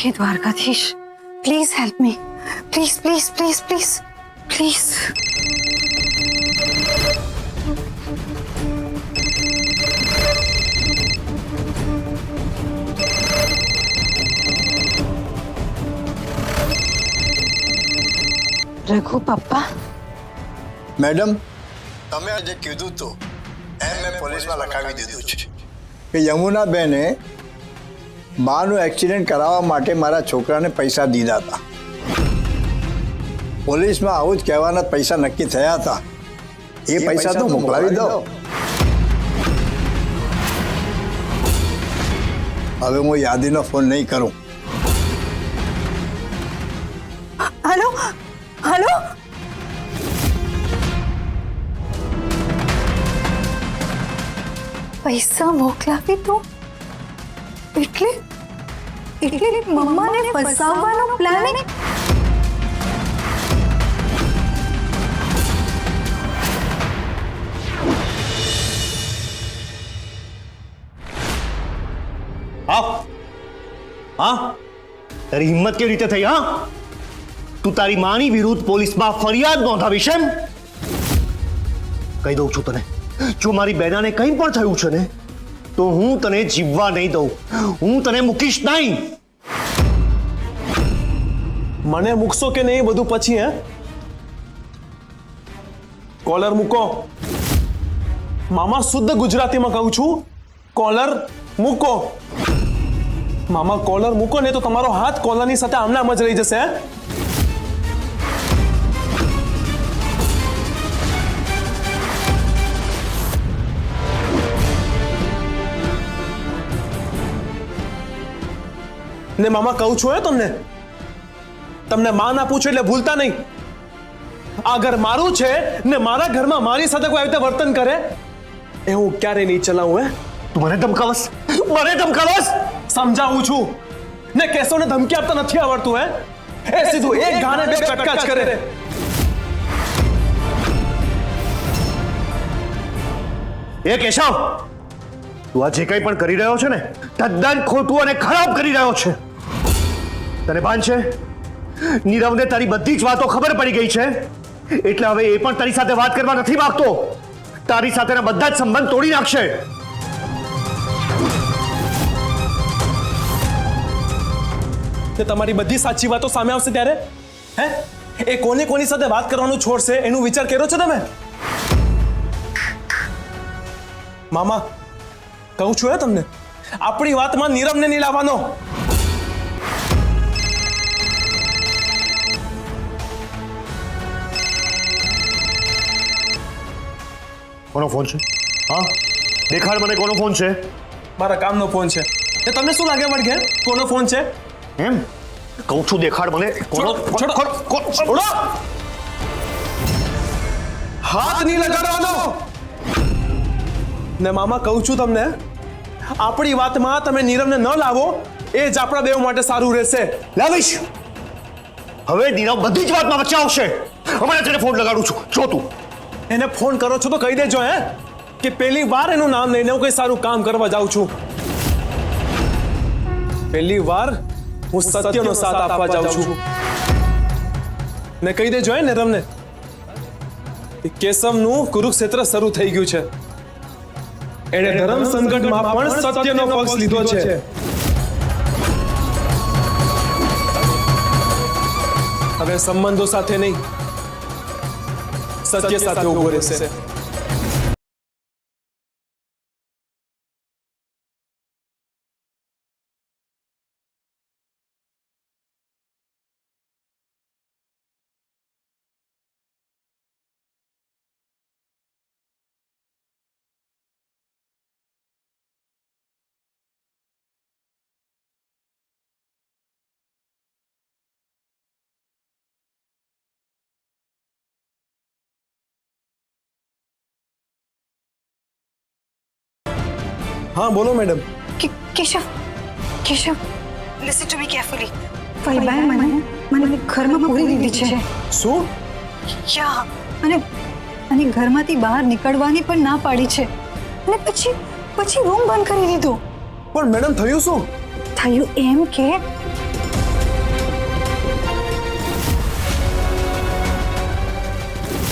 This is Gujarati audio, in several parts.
Hey Dwarkadhish, please help me, please please please please please. Raghu पप्पा। मैडम તમે આજે કીધું તો એમ મેં પોલીસમાં લખાવી દીધું છે કે યમુનાબેને બાનું એક્સિડન્ટ કરાવવા માટે મારા છોકરાને પૈસા દીધા હતા। પોલીસમાં આવું જ કહેવાના પૈસા નક્કી થયા હતા। એ પૈસા તો મોકલાવી દો। હવે હું યાદીનો ફોન નહીં કરું। हेलो हेलो, पैसा मोकलावी तो એટલે એટલે મમ્માને ફસાવવાનો પ્લાનિંગ। हाँ तारी हिम्मत केवी रीते थई? हाँ तू तारी मानी विरुद्ध पुलिस में फरियाद नोंधावीश एम? कही दઉં છું તને, જો મારી બેનાને કંઈ પણ થયું છે ને તો હું તને જીવવા નહીં દઉં, હું તને મૂકીશ નહીં। મને મૂકશો કે નહીં બધું પછી? હે કોલર મૂકો। મામા શુદ્ધ ગુજરાતીમાં કહું છું, કોલર મૂકો। મામા કોલર મૂકો ને તો તમારો હાથ કોલરની સાથે આમનામ જ રહી જશે। ને મામા કહું છું તમને, તમને માન આપું છું એટલે ભૂલતા નહીં। આ ઘર મારું છે ને મારા ઘરમાં મારી સાથે કોઈ આવી રીતે વર્તન કરે એ હું ક્યારે નહીં ચલાવું। હે તું મને ધમકાવસ? મને ધમકાવસ? સમજાવું છું ને, કેશવને ધમકી આપતા નથી આવડતું? હે એ સીધું એક ઘાને બે ચટકા જ કરે। એ કેશવ, તું આ જે કંઈ પણ કરી રહ્યો છે ને તદ્દન ખોટું અને ખરાબ કરી રહ્યો છે। તને ભાન છે? નીરવને તારી બધી જ વાતો ખબર પડી ગઈ છે, એટલે હવે એ પણ તારી સાથે વાત કરવા નથી માંગતો। તારી સાથેના બધા જ સંબંધ તોડી નાખશે। તે તમારી બધી સાચી વાતો સામે આવશે ત્યારે હે એ કોની સાથે વાત કરવાનું છોડશે એનું વિચાર કર્યો છે તમે? મામા કહું છું તમને, આપણી વાતમાં નીરવને નહીં લાવવાનો। કોનો ફોન છે? હા દેખાડ મને, કોનો ફોન છે? મારા કામનો ફોન છે। એ તમને શું લાગે વળગે કોનો ફોન છે એમ કહું છું, દેખાડ મને કોનો। છોડો, હાથ નહીં લગાડવાનો। ને મામા કહું છું તમને, આપણી વાતમાં તમે નીરવને ન લાવો એ જ આપણા બેવ માટે સારું રહેશે। લાવીશ। હવે નીરવ બધી જ વાતમાં વચ્ચે આવશે। હમણાં તેને ફોન લગાડું છું, જો તું એને ફોન કરો છો તો કહી દેજો હે કે પહેલી વાર એનું નામ લઈને હું કઈ સારું કામ કરવા જાઉં છું। પહેલી વાર હું સત્યનો સાથ આપવા જાઉં છું। ને કહી દેજો હે નીરવને કેશવનું કુરુક્ષેત્ર શરૂ થઈ ગયું છે। એણે ધર્મ સંકટમાં પણ સત્યનો પક્ષ લીધો છે। હવે સંબંધો સાથે નહીં, સત્ય સાથે ઉભો રહેશે। हाँ बोलो madam. Keshav Keshav listen to me carefully. ફઈબાએ મને ઘરમાં પૂરી દીધી છે। શું? યા અને ઘરમાંથી બહાર નીકળવાની પણ ના પાડી છે અને પછી રૂમ બંધ કરી દીધો। પણ મેડમ થયું શું? થયું એમ કે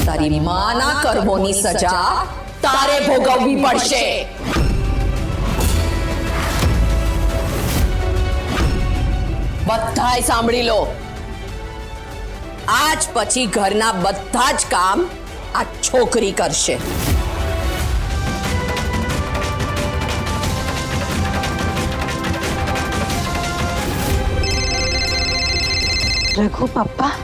તારી માના કર્મોની સજા તારે ભોગવવી પડશે. બધાય સાંભળી લો, આજ પછી ઘરના બધા જ કામ આ છોકરી કરશે. રઘુ પપ્પા,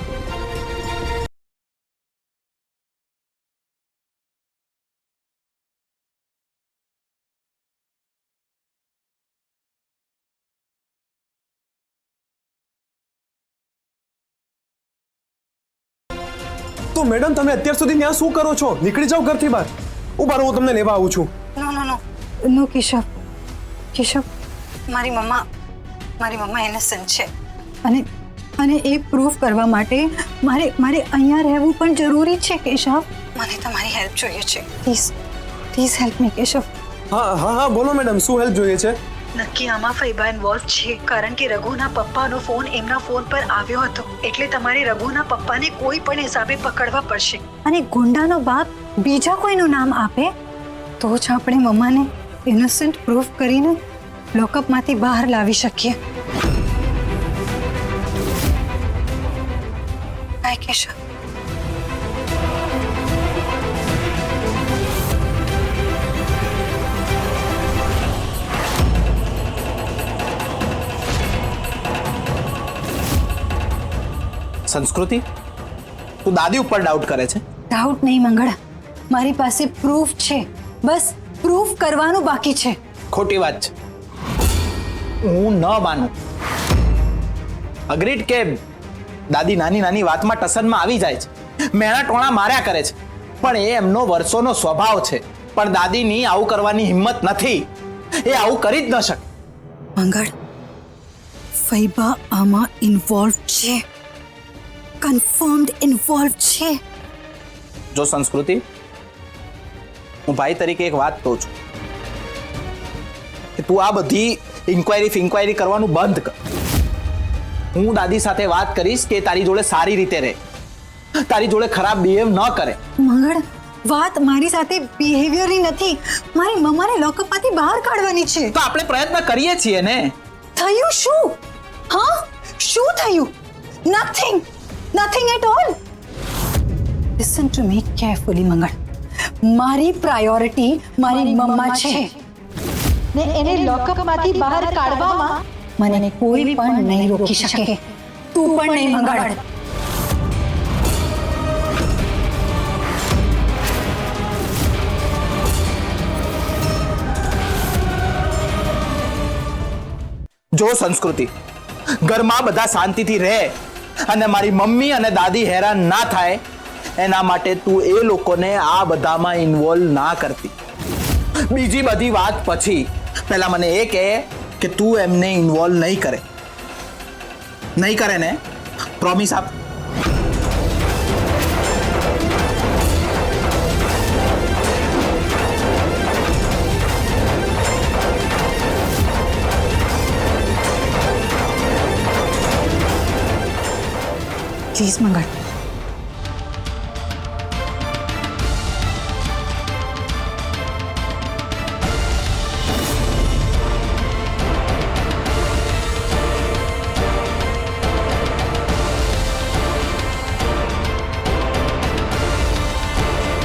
તો મેડમ તમે અત્યાર સુધી ત્યાં શું કરો છો? નીકળી જાઓ ઘરથી બહાર. ઉભા રહો, હું તમને લેવા આવું છું. નો નો નો નો કેશવ, કેશવ, મારી મમ્મા ઇનોસન્ટ છે અને અને એ પ્રૂફ કરવા માટે મારે અહીંયા રહેવું પણ જરૂરી છે કેશવ. મને તમારી હેલ્પ જોઈએ છે. Please help me Keshav. હા હા હા, બોલો મેડમ, શું હેલ્પ જોઈએ છે? નક્કી આમાં ફૈબા ઇન્વોલ્વ છે, કારણ કે રઘુના પપ્પાનો ફોન એમના ફોન પર આવ્યો હતો, એટલે તમારે રઘુના પપ્પાને કોઈ પણ હિસાબે પકડવા પડશે. અને ગુંડાનો બાપ બીજા કોઈનું નામ આપે તો જ આપણે મમ્માને ઇનોસન્ટ પ્રૂફ કરીને લોકઅપમાંથી બહાર લાવી શકીએ. કાંઈ કેશવ? સંસ્કૃતિ, તું દાદી ઉપર ડાઉટ કરે છે? ડાઉટ નહીં મંગળા, મારી પાસે પ્રૂફ છે. બસ પ્રૂફ કરવાનું બાકી છે. ખોટી વાત છે, હું ન માનું. અગ્રીડ કે દાદી નાની નાની વાતમાં ટસનમાં આવી જાય છે, મેણા ટોણા માર્યા કરે છે, પણ એ એમનો વર્ષોનો સ્વભાવ છે. પણ દાદીની આવું કરવાની હિંમત નથી, એ આવું કરી જ ન શકે. મંગળ, ફૈબા આમાં ઇન્વોલ્વ છે, કન્ફર્મ્ડ ઇન્વોલ્વ છે. જો સંસ્કૃતિ, હું ભાઈ તરીકે એક વાત કહું છું કે તું આ બધી ઇન્ક્વાયરી કરવાનું બંધ કર. હું દાદી સાથે વાત કરીશ કે તારી જોડે સારી રીતે રહે, તારી જોડે ખરાબ બિહેવ ન કરે. મંગળ, વાત મારી સાથે બિહેવિયરની નથી, મારી મમ્માને લોકઅપમાંથી બહાર કાઢવાની છે. તો આપણે પ્રયત્ન કરીએ છીએ ને. થયું શું? હા, શું થયું? Nothing at all. Listen to me carefully Mangal. મારી પ્રાયોરિટી મારી મમ્મા છે ને એને લોકઅપમાંથી બહાર કાઢવામાં મને કોઈ પણ નહીં રોકી શકે. તું પણ નહીં મંગળ. જો સંસ્કૃતિ, ઘરમાં બધા શાંતિથી રહે અને મારી મમ્મી અને દાદી હેરાન ના થાય, એના માટે તું એ લોકોને આ બધામાં ઇન્વોલ્વ ના કરતી. બીજી બધી વાત પછી. પહેલા મને એ કહે કે તું એમને ઇન્વોલ્વ નહીં કરે ને? પ્રોમિસ આપ. પ્લીઝ મંગળ,